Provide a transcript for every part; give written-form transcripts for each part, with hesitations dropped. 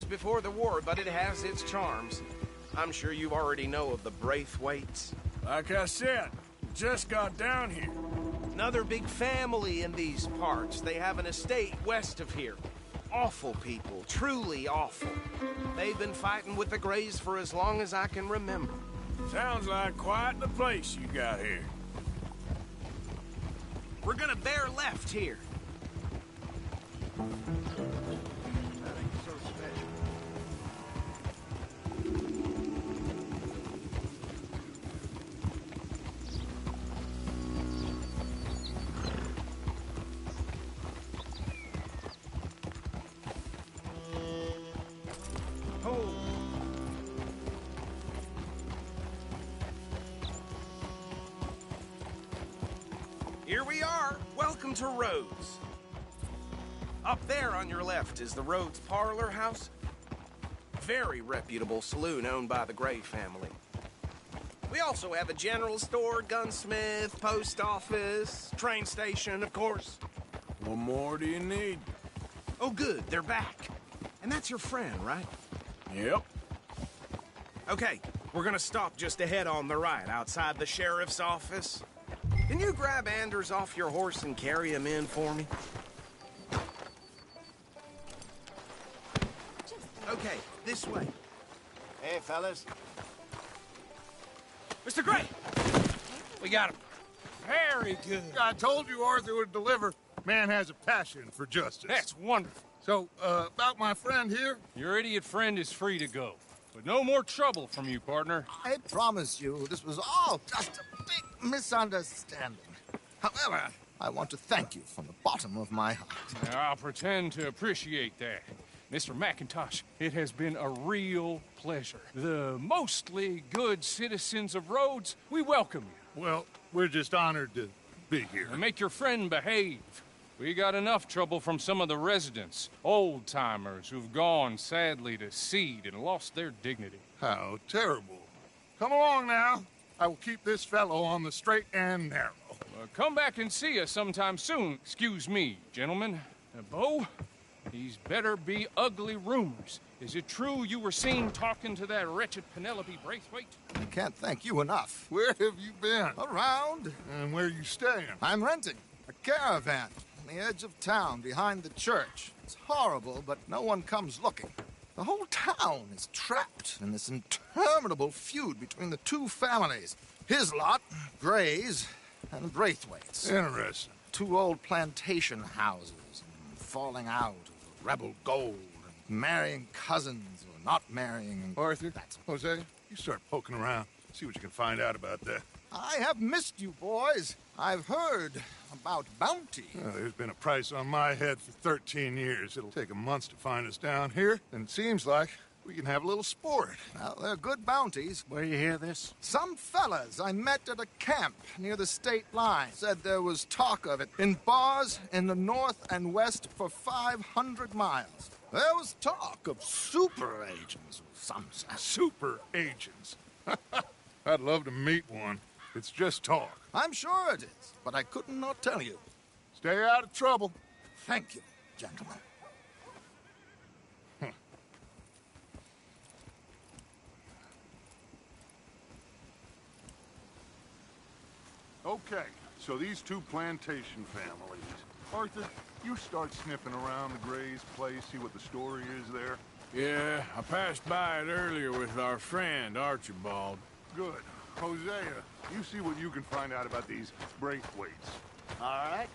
before the war, but it has its charms. I'm sure you already know of the Braithwaites. Like I said, just got down here. Another big family in these parts. They have an estate west of here. Awful people, truly awful. They've been fighting with the Greys for as long as I can remember. Sounds like quite the place you got here. We're gonna bear left here. Here we are. Welcome to Rhodes. Up there on your left is the Rhodes Parlor House. Very reputable saloon owned by the Gray family. We also have a general store, gunsmith, post office, train station, of course. What more do you need? Oh, good. They're back. And that's your friend, right? Yep. Okay, we're gonna stop just ahead on the right, outside the sheriff's office. Can you grab Anders off your horse and carry him in for me? Okay, this way. Hey, fellas. Mr. Gray! We got him. Very good. I told you Arthur would deliver. Man has a passion for justice. That's wonderful. So, about my friend here? Your idiot friend is free to go. But no more trouble from you, partner. I promise you, this was all just a big misunderstanding. However, I want to thank you from the bottom of my heart. Now, I'll pretend to appreciate that. Mr. McIntosh, it has been a real pleasure. The mostly good citizens of Rhodes, we welcome you. Well, we're just honored to be here. And make your friend behave. We got enough trouble from some of the residents, old-timers who've gone, sadly, to seed and lost their dignity. How terrible. Come along now. I will keep this fellow on the straight and narrow. Come back and see us sometime soon. Excuse me, gentlemen. Bo, these better be ugly rumors. Is it true you were seen talking to that wretched Penelope Braithwaite? I can't thank you enough. Where have you been? Around. And where you staying? I'm renting a caravan on the edge of town behind the church. It's horrible, but no one comes looking. The whole town is trapped in this interminable feud between the two families. His lot, Grays, and Braithwaite's. Interesting. Two old plantation houses, and falling out of rebel gold, and marrying cousins or not marrying. And Arthur, that's Jose, you start poking around. See what you can find out about that. I have missed you, boys. I've heard about bounty. There's been a price on my head for 13 years. It'll take 'em months to find us down here, and it seems like we can have a little sport. Well, they're good bounties. Where you hear this? Some fellas I met at a camp near the state line said there was talk of it in bars in the north and west for 500 miles. There was talk of super agents of some sort. Super agents. I'd love to meet one. It's just talk. I'm sure it is, but I couldn't not tell you. Stay out of trouble. Thank you, gentlemen. Okay, so these two plantation families. Arthur, you start sniffing around the Gray's place, see what the story is there. Yeah, I passed by it earlier with our friend, Archibald. Good. Hosea, you see what you can find out about these Braithwaites. All right.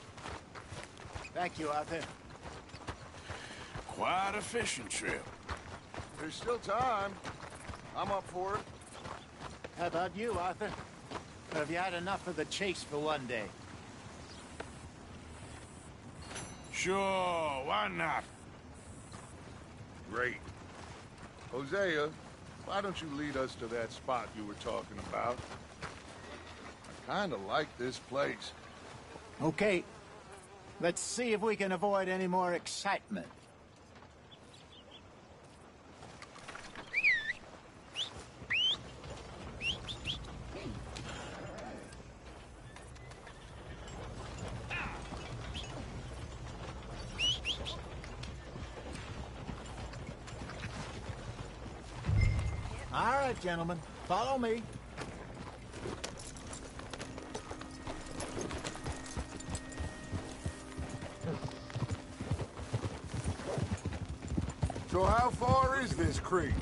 Thank you, Arthur. Quite a fishing trip. There's still time. I'm up for it. How about you, Arthur? Or have you had enough of the chase for one day? Sure, why not? Great. Hosea, why don't you lead us to that spot you were talking about? I kinda like this place. Okay. Let's see if we can avoid any more excitement. All right, gentlemen. Follow me. So how far is this creek?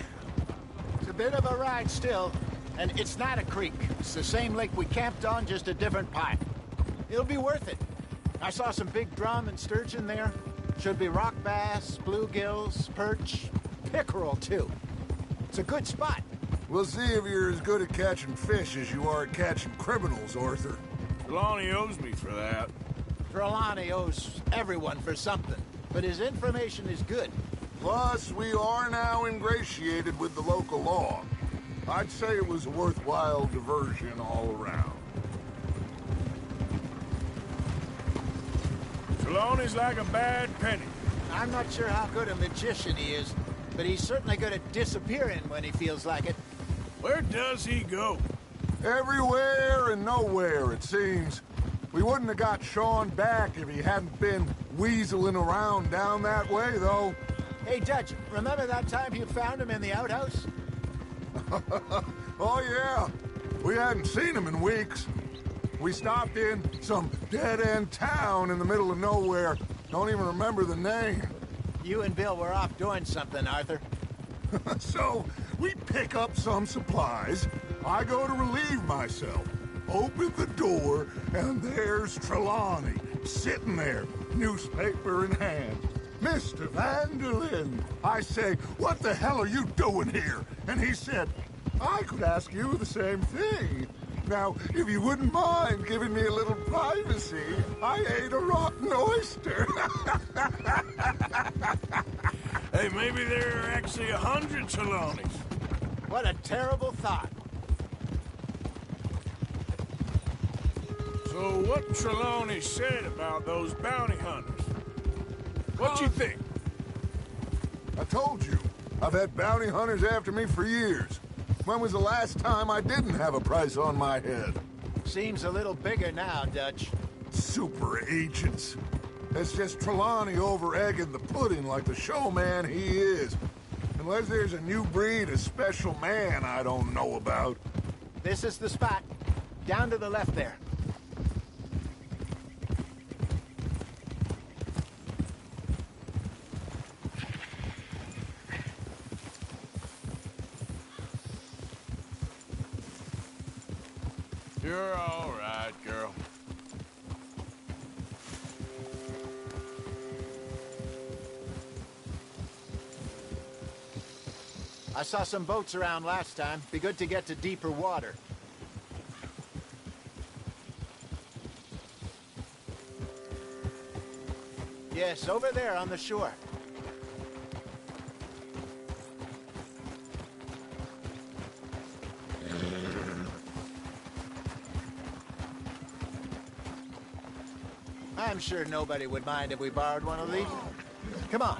It's a bit of a ride still, and it's not a creek. It's the same lake we camped on, just a different part. It'll be worth it. I saw some big drum and sturgeon there. Should be rock bass, bluegills, perch, pickerel, too. It's a good spot. We'll see if you're as good at catching fish as you are at catching criminals, Arthur. Trelawney owes me for that. Trelawney owes everyone for something, but his information is good. Plus, we are now ingratiated with the local law. I'd say it was a worthwhile diversion all around. Trelawney's like a bad penny. I'm not sure how good a magician he is, but he's certainly good at disappearing when he feels like it. Where does he go? Everywhere and nowhere, it seems. We wouldn't have got Sean back if he hadn't been weaseling around down that way, though. Hey, Judge, remember that time you found him in the outhouse? Oh, yeah. We hadn't seen him in weeks. We stopped in some dead-end town in the middle of nowhere. Don't even remember the name. You and Bill were off doing something, Arthur. So, we pick up some supplies. I go to relieve myself. Open the door, and there's Trelawney, sitting there, newspaper in hand. Mr. Vanderlyn. I say, what the hell are you doing here? And he said, I could ask you the same thing. Now, if you wouldn't mind giving me a little privacy, I ate a rotten oyster. Hey, maybe there are actually 100 Trelawneys. What a terrible thought. So what Trelawney said about those bounty hunters? What you think? I told you, I've had bounty hunters after me for years. When was the last time I didn't have a price on my head? Seems a little bigger now, Dutch. Super agents. It's just Trelawney over-egging the pudding like the showman he is. Unless there's a new breed of special man I don't know about. This is the spot. Down to the left there. You're all right, girl. I saw some boats around last time. Be good to get to deeper water. Yes, over there on the shore. I'm sure nobody would mind if we borrowed one of these. Come on.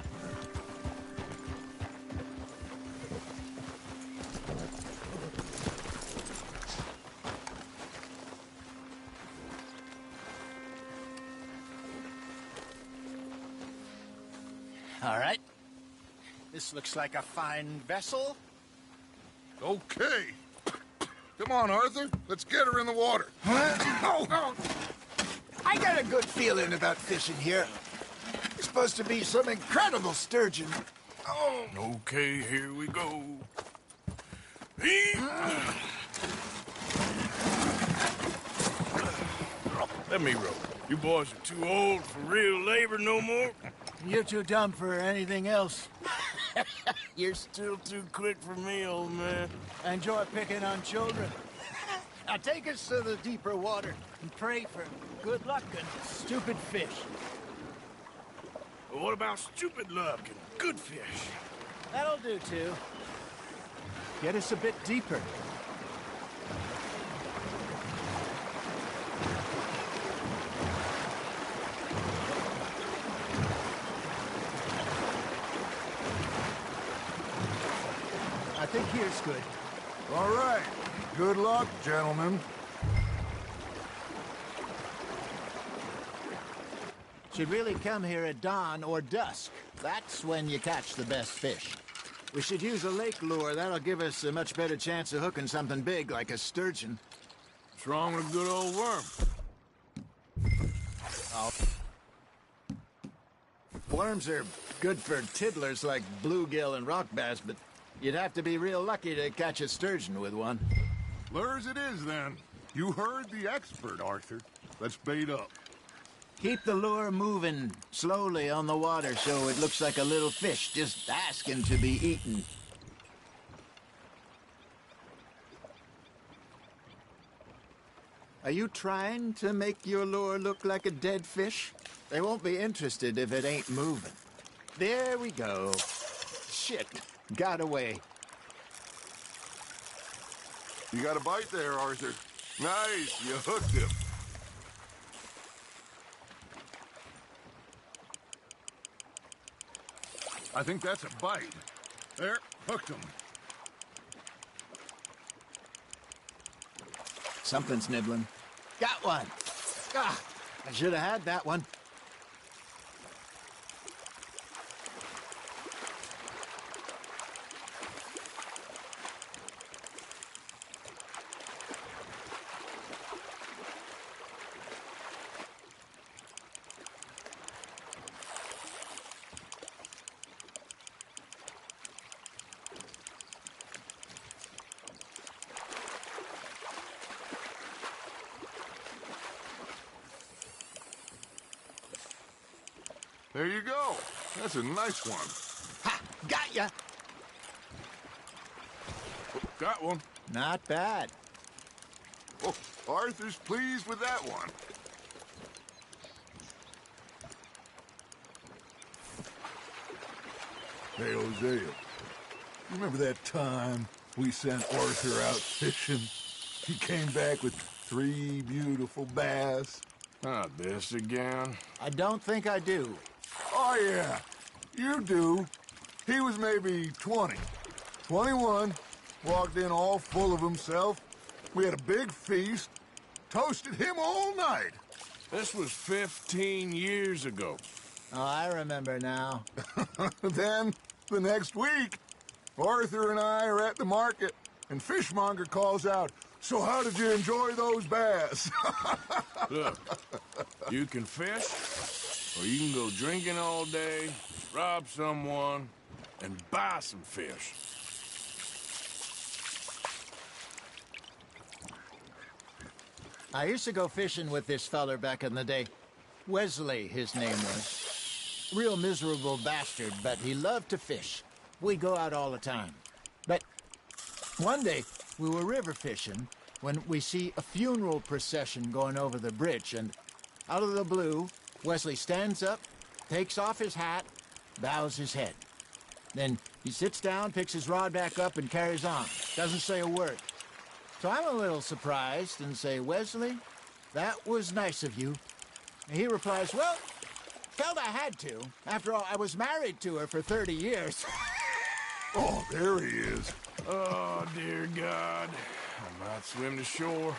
All right. This looks like a fine vessel. Okay. Come on, Arthur. Let's get her in the water. I got a good feeling about fishing here. It's supposed to be some incredible sturgeon. Oh, Okay, here we go. Let me row. You boys are too old for real labor no more. you're too dumb for anything else. You're still too quick for me, old man. Enjoy picking on children. Now take us to the deeper water and pray for good luck and stupid fish. But what about stupid luck and good fish? That'll do, too. Get us a bit deeper. I think here's good. All right. Good luck, gentlemen. Should really come here at dawn or dusk. That's when you catch the best fish. We should use a lake lure. That'll give us a much better chance of hooking something big like a sturgeon. What's wrong with a good old worm? Worms are good for tiddlers like bluegill and rock bass, but you'd have to be real lucky to catch a sturgeon with one. Lures it is, then. You heard the expert, Arthur. Let's bait up. Keep the lure moving slowly on the water so it looks like a little fish just asking to be eaten. Are you trying to make your lure look like a dead fish? They won't be interested if it ain't moving. There we go. Shit, got away. You got a bite there, Arthur. Nice, you hooked him. I think that's a bite. There, hooked him. Something's nibbling. Got one. Ah, I should have had that one. There you go. That's a nice one. Ha! Got ya! Got one. Not bad. Oh, Arthur's pleased with that one. Hey, Hosea. Remember that time we sent Arthur out fishing? He came back with 3 beautiful bass. Not this again. I don't think I do. Oh, yeah. You do. He was maybe 20. 21. Walked in all full of himself. We had a big feast. Toasted him all night. This was 15 years ago. Oh, I remember now. Then, the next week, Arthur and I are at the market, and Fishmonger calls out, "So how did you enjoy those bass?" Look, you can fish, or you can go drinking all day, rob someone, and buy some fish. I used to go fishing with this feller back in the day. Wesley, his name was. Real miserable bastard, but he loved to fish. We go out all the time. But one day, we were river fishing when we see a funeral procession going over the bridge, and out of the blue, Wesley stands up, takes off his hat, bows his head. Then he sits down, picks his rod back up, and carries on. Doesn't say a word. So I'm a little surprised and say, "Wesley, that was nice of you." And he replies, "Well, felt I had to. After all, I was married to her for 30 years. Oh, there he is. Oh, dear God. I might swim to shore.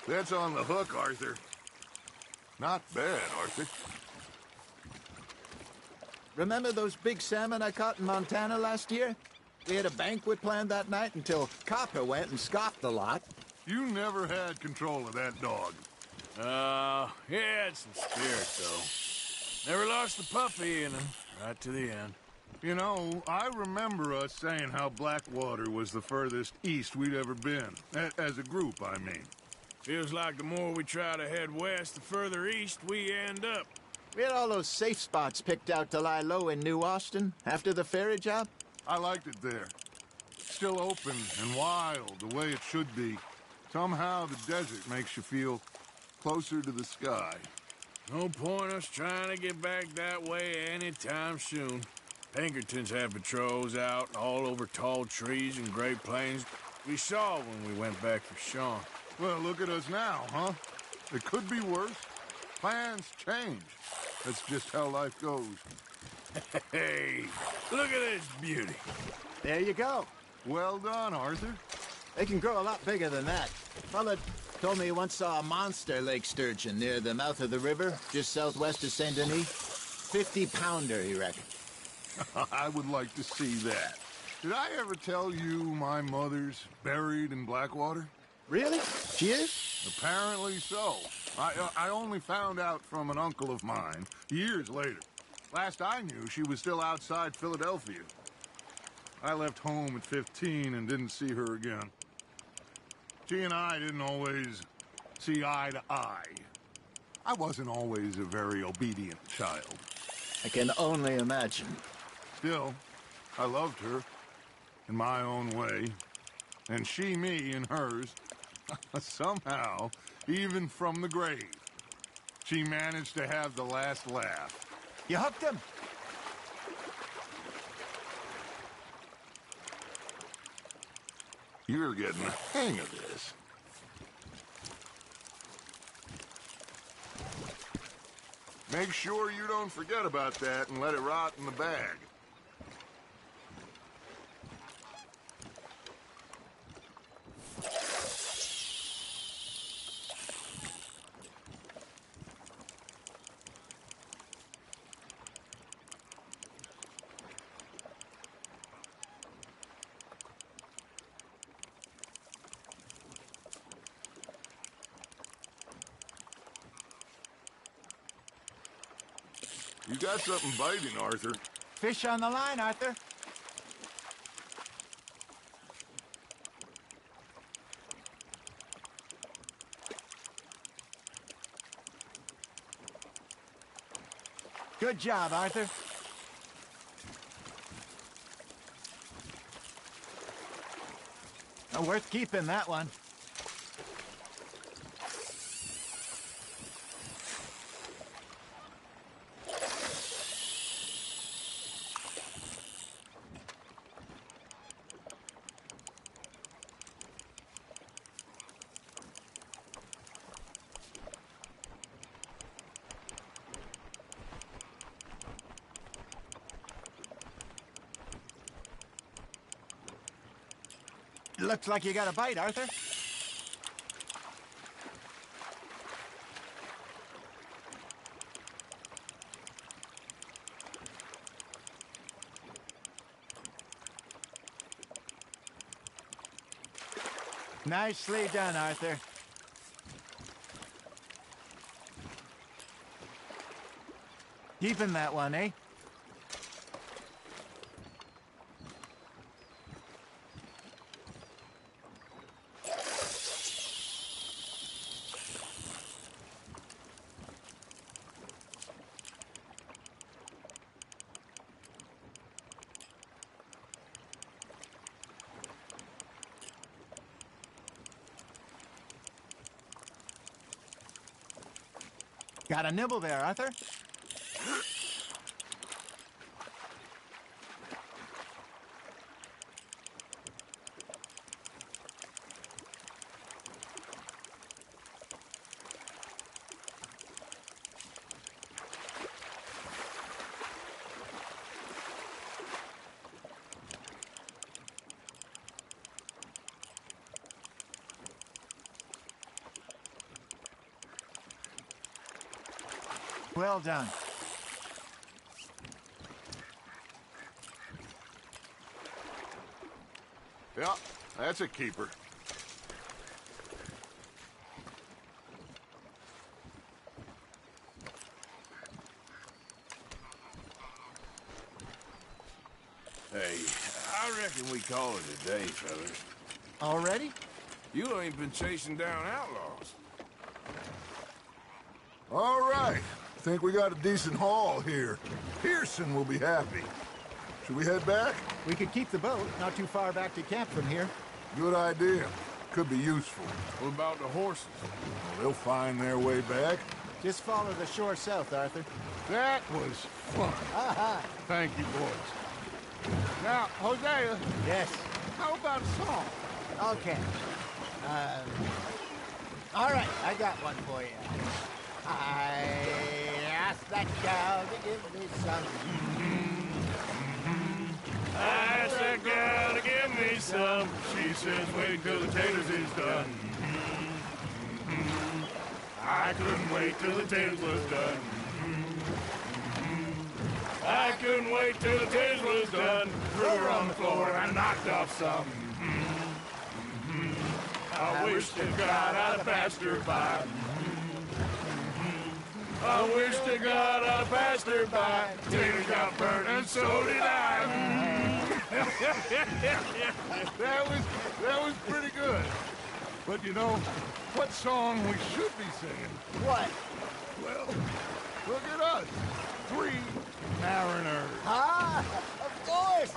That's on the hook, Arthur. Not bad, Arthur. Remember those big salmon I caught in Montana last year? We had a banquet planned that night until Copper went and scoffed the lot. You never had control of that dog. He had some spirit, though. Never lost the puppy in him, right to the end. You know, I remember us saying how Blackwater was the furthest east we'd ever been. As a group, I mean. Feels like the more we try to head west, the further east we end up. We had all those safe spots picked out to lie low in New Austin after the ferry job. I liked it there. Still open and wild, the way it should be. Somehow the desert makes you feel closer to the sky. No point us trying to get back that way anytime soon. Pinkertons have patrols out all over tall trees and Great Plains. We saw when we went back for Sean. Well, look at us now, huh? It could be worse. Plans change. That's just how life goes. Hey, look at this beauty. There you go. Well done, Arthur. They can grow a lot bigger than that. Fella told me he once saw a monster lake sturgeon near the mouth of the river, just southwest of Saint Denis. 50-pounder, he reckoned. I would like to see that. Did I ever tell you my mother's buried in Blackwater? Really? She is? Apparently so. I only found out from an uncle of mine years later. Last I knew, she was still outside Philadelphia. I left home at 15 and didn't see her again. She and I didn't always see eye to eye. I wasn't always a very obedient child. I can only imagine. Still, I loved her in my own way, and she me in hers. Somehow, even from the grave, she managed to have the last laugh. You hooked him? You're getting the hang of this. Make sure you don't forget about that and let it rot in the bag. You got something biting, Arthur. Fish on the line, Arthur. Good job, Arthur. Worth keeping, that one. Looks like you got a bite, Arthur. Nicely done, Arthur. Keeping that one, eh? Got a nibble there, Arthur. Well done. Yeah, that's a keeper. Hey, I reckon we call it a day, fellas. Already? You ain't been chasing down outlaws. All right. Think we got a decent haul here. Pearson will be happy. Should we head back? We could keep the boat not too far back to camp from here. Good idea. Could be useful. What about the horses? Well, they'll find their way back. Just follow the shore south, Arthur. That was fun. Thank you, boys. Now, Hosea, Yes. how about a song? Okay. All right, I got one for you. I asked that gal to give me some. I asked that gal to give me some. She says, wait till the taters is done. I couldn't wait till the taters was done. I couldn't wait till the taste was done. Threw her on the floor and I knocked off some. I wish to God I'd passed her by. I wish to God I passed her by. Tater got burnt and so did I. That was pretty good. But you know, what song we should be singing? What? Well, look at us. 3 mariners. Ah, of course.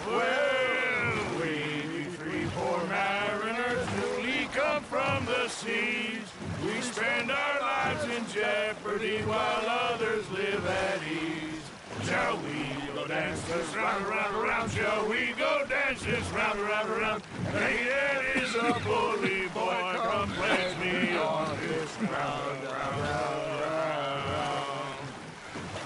Well, we 3 poor mariners newly come from the seas. We spend our lives in jeopardy while others live at ease. Shall we go dance this round, around, around? Shall we go dance this round, around, around? Hey, that is a bully boy. Come pledge me on this round, round, round.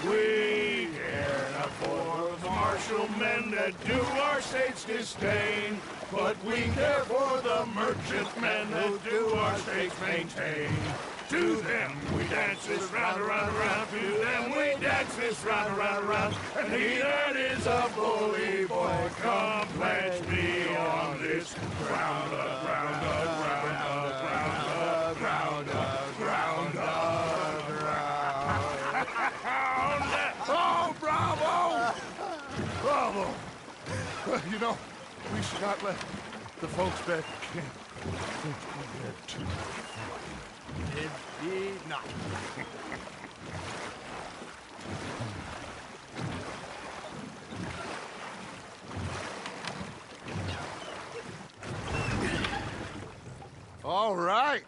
We care not for the martial men that do our state's disdain, but we care for the merchant men that do our state's maintain. To them we dance this round, around, around. To them we dance this round, around, around. And he that is a bully boy, come pledge me on this round up, round up, round up, round up, round up, round up, round up. Oh, bravo! Bravo! Well, you know, we should not let the folks back at camp think we had too much fun. It did not. All right.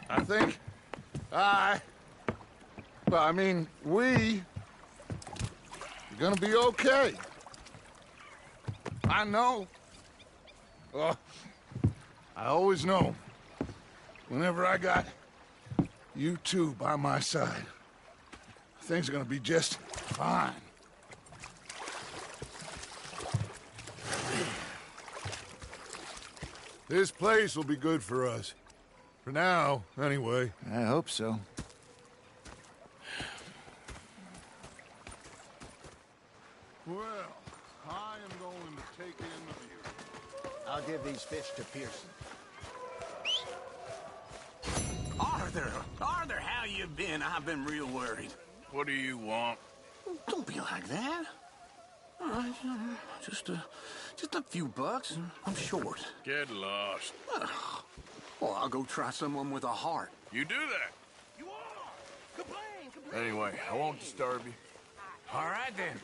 I think we are gonna be okay. I know. I always know. Whenever I got you two by my side, things are gonna be just fine. This place will be good for us. For now, anyway. I hope so. Well, I am going to take in the view. I'll give these fish to Pearson. Arthur, how you been? I've been real worried. What do you want? Don't be like that. All right, just a few bucks, and I'm short. Get lost. Well, I'll go try someone with a heart. You do that. You are! Complain! Anyway, I won't disturb you. All right, then.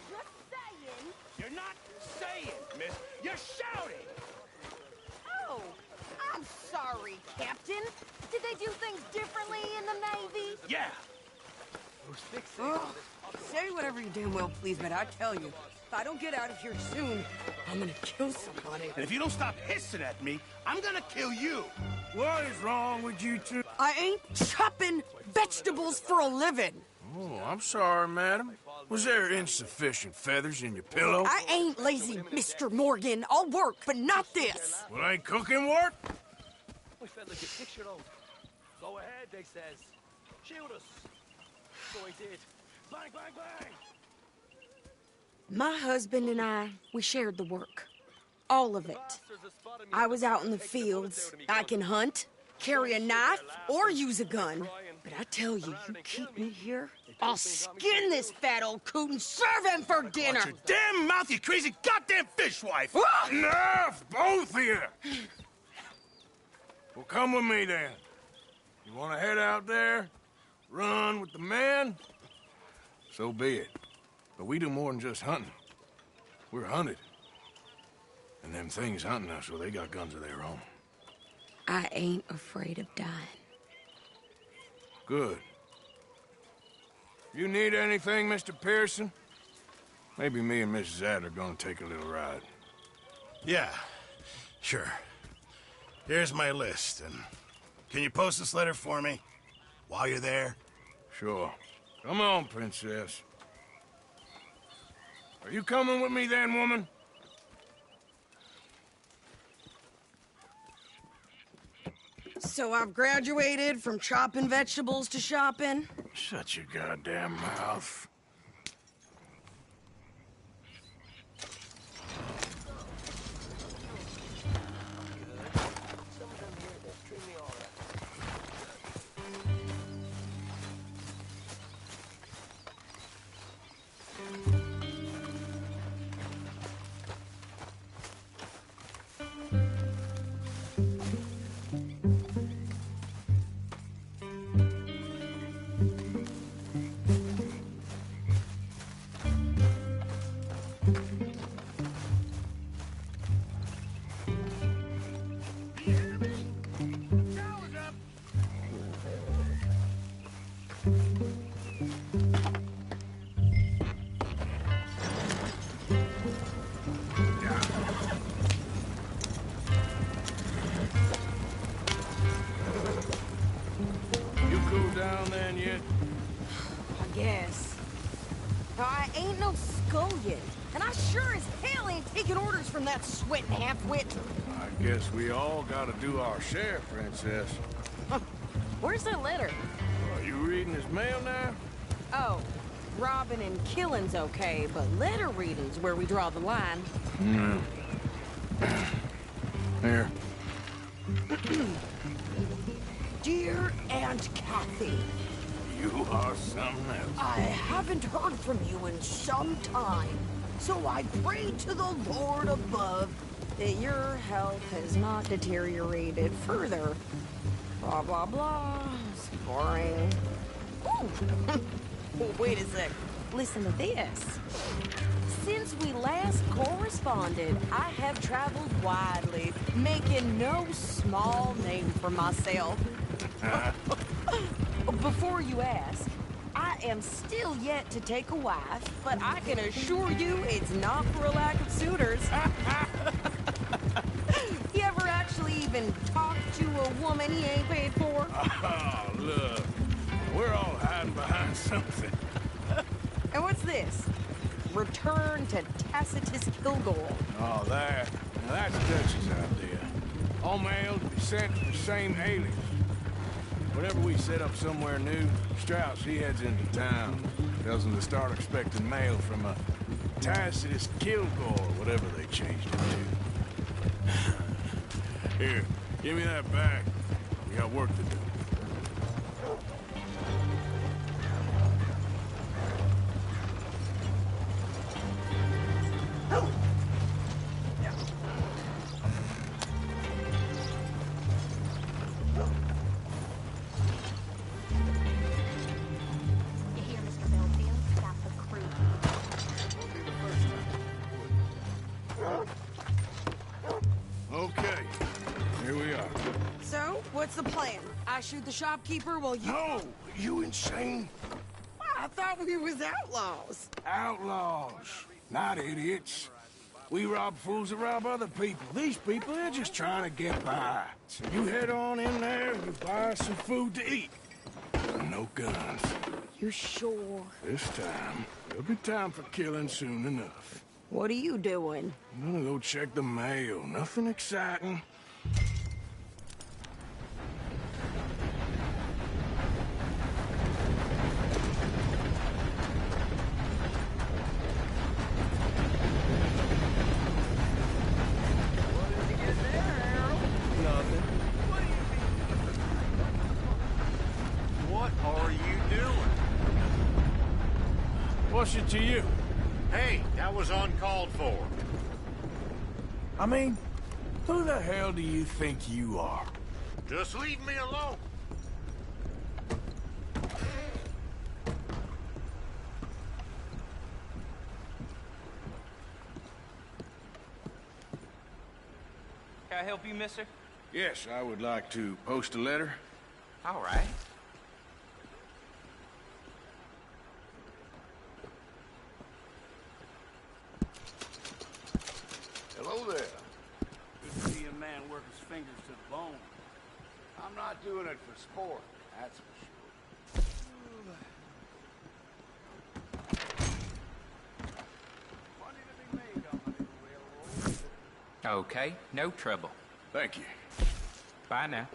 Just saying. You're not saying, miss. You're shouting! Oh, I'm sorry, Captain. Did they do things differently in the Navy? Yeah! Say whatever you damn well please, but I tell you, if I don't get out of here soon, I'm gonna kill somebody. And if you don't stop hissing at me, I'm gonna kill you! What is wrong with you two? I ain't chopping vegetables for a living. Oh, I'm sorry, madam. Was there insufficient feathers in your pillow? I ain't lazy, Mr. Morgan. I'll work, but not this. Well, ain't cooking work? We felt like a 6-year-old. Go ahead, they says. Shoot us. So he did. Bang, bang, bang! My husband and I, we shared the work. All of it. I was out in the fields. I can hunt, carry a knife, or use a gun. But I tell you, you keep me here, I'll skin this fat old coot and serve him for dinner. Watch your damn mouth, you crazy goddamn fishwife! Enough, both of you! Well, come with me, then. You want to head out there, run with the men? So be it. But we do more than just hunting. We're hunted. And them things hunting us, well, they got guns of their own. I ain't afraid of dying. Good. You need anything, Mr. Pearson? Maybe me and Mrs. Adler are gonna take a little ride. Yeah, sure. Here's my list, and can you post this letter for me while you're there? Sure. Come on, Princess. Are you coming with me then, woman? So I've graduated from chopping vegetables to shopping. Shut your goddamn mouth. You cool down then yet? I guess. Now, I ain't no scullion, and I sure as hell ain't taking orders from that sweating half-wit. I guess we all gotta do our share, Princess. Where's that letter? Are you reading his mail now? Oh, robbing and killing's okay, but letter reading's where we draw the line. Here. Dear Aunt Kathy, You are something else. I haven't heard from you in some time, so I pray to the Lord above that your health has not deteriorated further. Blah, blah, blah. It's boring. Ooh. Wait a sec. Listen to this. Since we last corresponded, I have traveled widely, making no small name for myself. Before you ask, I am still yet to take a wife, but I can assure you it's not for a lack of suitors. You ever actually even talk to a woman he ain't paid for? Oh, look. We're all hiding behind something. And what's this? Return to Tacitus Kilgore. Oh, that. Now that's Dutch's idea. All mail to be sent to the same alias. Whenever we set up somewhere new, Strauss, he heads into town. Tells them to start expecting mail from a Tacitus Kilgore, whatever they changed it to. Here, give me that back. We got work to do. Okay, here we are. So, what's the plan? I shoot the shopkeeper while you... No! You insane? I thought we was outlaws. Outlaws, not idiots. We rob fools that rob other people. These people, they're just trying to get by. So you head on in there, you buy some food to eat. And no guns. You sure? This time, there'll be time for killing soon enough. What are you doing? I'm gonna go check the mail. Nothing exciting. Nothing. What are you doing? What's it to you? Hey, that was uncalled for. I mean, who the hell do you think you are? Just leave me alone. Can I help you, mister? Yes, I would like to post a letter. All right. Hello there. Good to see a man work his fingers to the bone. I'm not doing it for sport, that's for sure. Money to be made on the new railroad. Okay, no trouble. Thank you. Bye now.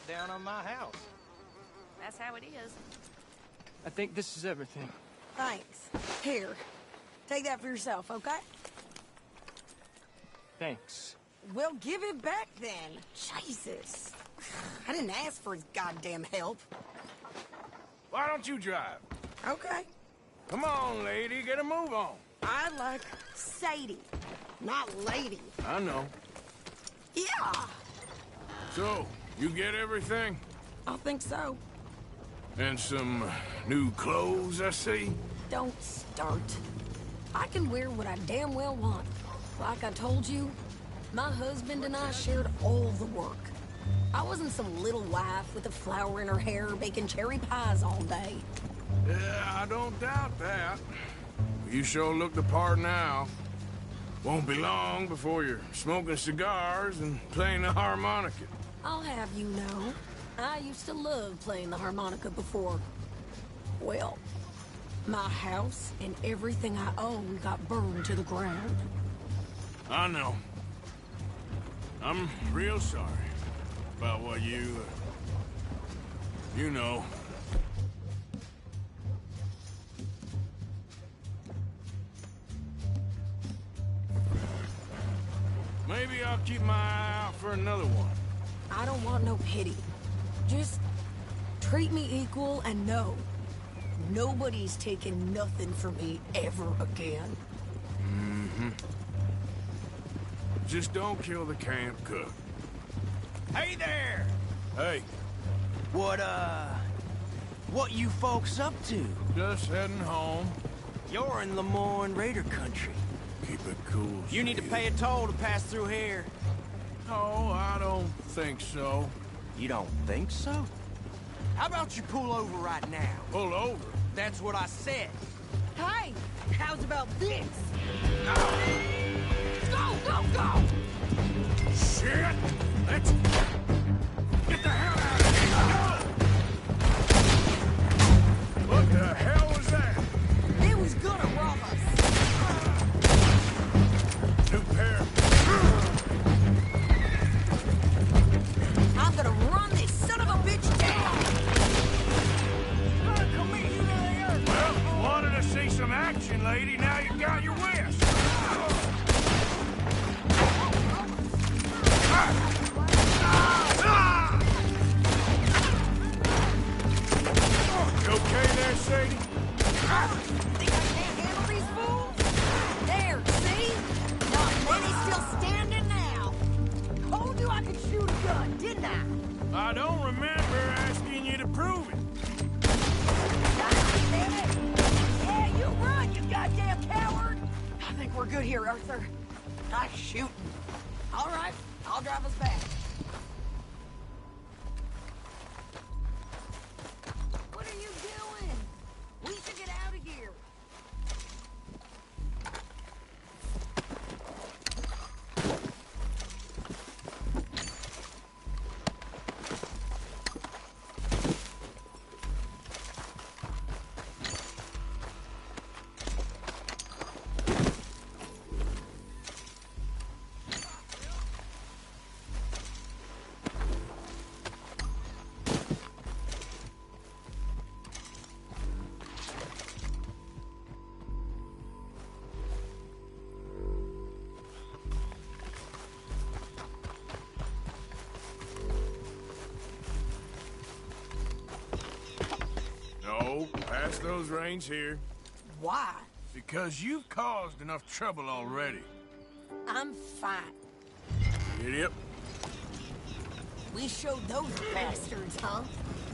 down on my house. That's how it is. I think this is everything. Thanks. Here. Take that for yourself, okay? Thanks. Well, give it back then. Jesus. I didn't ask for his goddamn help. Why don't you drive? Okay. Come on, lady, get a move on. I like Sadie, not lady. I know. Yeah. So, you get everything? I think so. And some new clothes, I see? Don't start. I can wear what I damn well want. Like I told you, my husband and I shared all the work. I wasn't some little wife with a flower in her hair baking cherry pies all day. Yeah, I don't doubt that. You sure look the part now. Won't be long before you're smoking cigars and playing the harmonica. I'll have you know, I used to love playing the harmonica before. Well, my house and everything I own got burned to the ground. I know. I'm real sorry about what you know. Maybe I'll keep my eye out for another one. I don't want no pity. Just treat me equal and know nobody's taking nothing from me ever again. Mm-hmm. Just don't kill the camp cook. Hey there! Hey. What you folks up to? Just heading home. You're in Lemoyne Raider country. Keep it cool. You need to pay a toll to pass through here. No, I don't think so. You don't think so? How about you pull over right now? Pull over? That's what I said. Hey, how's about this? Go, go, go! Shit! Let's get the hell out of here! What the hell was that? It was gonna rob us. New pair. I'm gonna run this son of a bitch down. Well, you wanted to see some action, lady. Now you got your wish. You okay there, Sadie? Think I can't handle these fools? There, see? Not many still standing now. Told you I could shoot a gun, didn't I? I don't remember asking you to prove it. Damn it! Yeah, you run, you goddamn coward! I think we're good here, Arthur. Nice shooting. All right, I'll drive us back. What are you doing? We should get out of here. No, pass those reins here. Why? Because you've caused enough trouble already. I'm fine. Idiot. We showed those bastards, huh?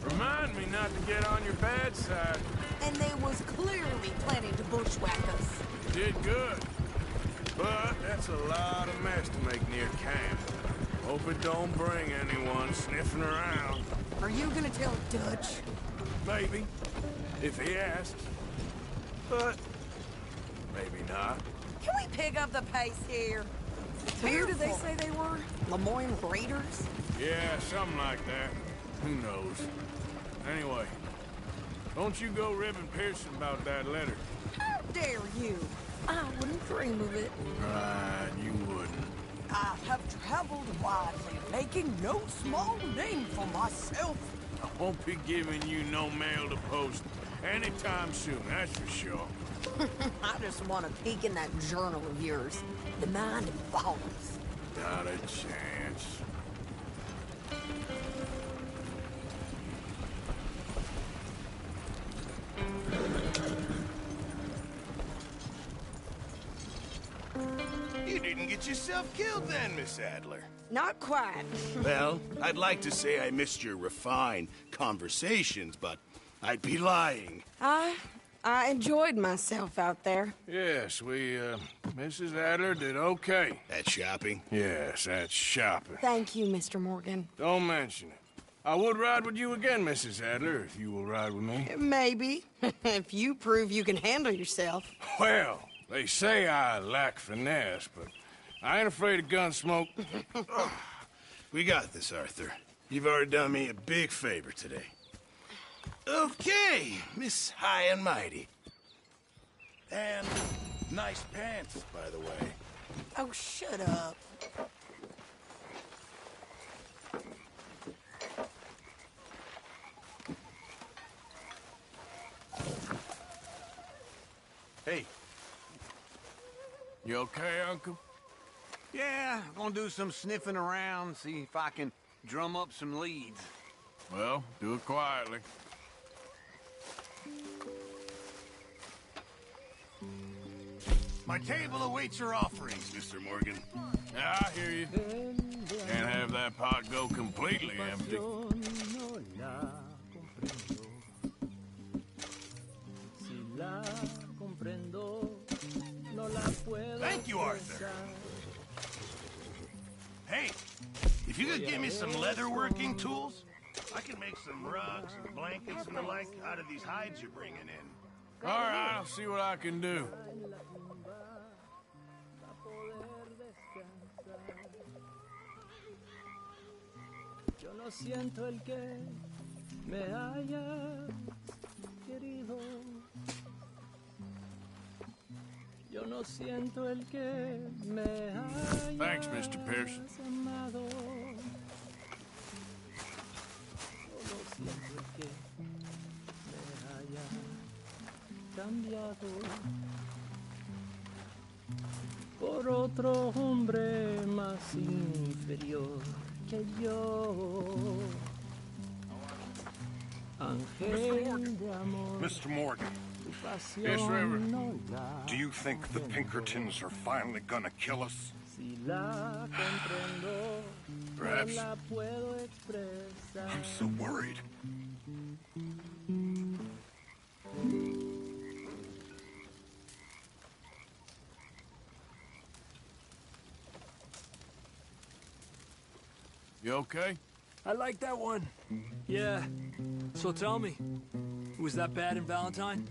Remind me not to get on your bad side. And they was clearly planning to bushwhack us. You did good. But that's a lot of mess to make near camp. Hope it don't bring anyone sniffing around. Are you gonna tell Dutch? Maybe. If he asks. But maybe not. Can we pick up the pace here? Where did they say they were? Lemoyne Raiders? Yeah, something like that. Who knows? Anyway, don't you go ribbing Pearson about that letter. How dare you? I wouldn't dream of it. Right, you wouldn't. I have traveled widely, making no small name for myself. I won't be giving you no mail to post anytime soon, that's for sure. I just want to peek in that journal of yours. The mind of follows. Not a chance. You didn't get yourself killed then, Miss Adler. Not quite. Well, I'd like to say I missed your refined conversations, but I'd be lying. I enjoyed myself out there. Yes, Mrs. Adler did okay. At shopping? Yes, that's shopping. Thank you, Mr. Morgan. Don't mention it. I would ride with you again, Mrs. Adler, if you will ride with me. Maybe, if you prove you can handle yourself. Well, they say I lack finesse, but I ain't afraid of gun smoke. We got this, Arthur. You've already done me a big favor today. Okay, Miss High and Mighty. And nice pants, by the way. Oh, shut up. Hey. You okay, Uncle? Yeah, gonna do some sniffing around, see if I can drum up some leads. Well, do it quietly. My table awaits your offerings, Mr. Morgan. I hear you. Can't have that pot go completely empty. Thank you, Arthur. Hey, if you could give me some leatherworking tools, I can make some rugs and blankets and the like out of these hides you're bringing in. All right, I'll see what I can do. Yo no siento el que me haya querido. Yo no siento el que me haya Thanks, Mr. Pearson. amado. Solo siento el que me haya cambiado por otro hombre más inferior que yo. Ángel de amor. Mr. Morgan. Yes, Reverend. Do you think the Pinkertons are finally gonna kill us? Perhaps. I'm so worried. You okay? I like that one. Yeah. So tell me, was that bad in Valentine?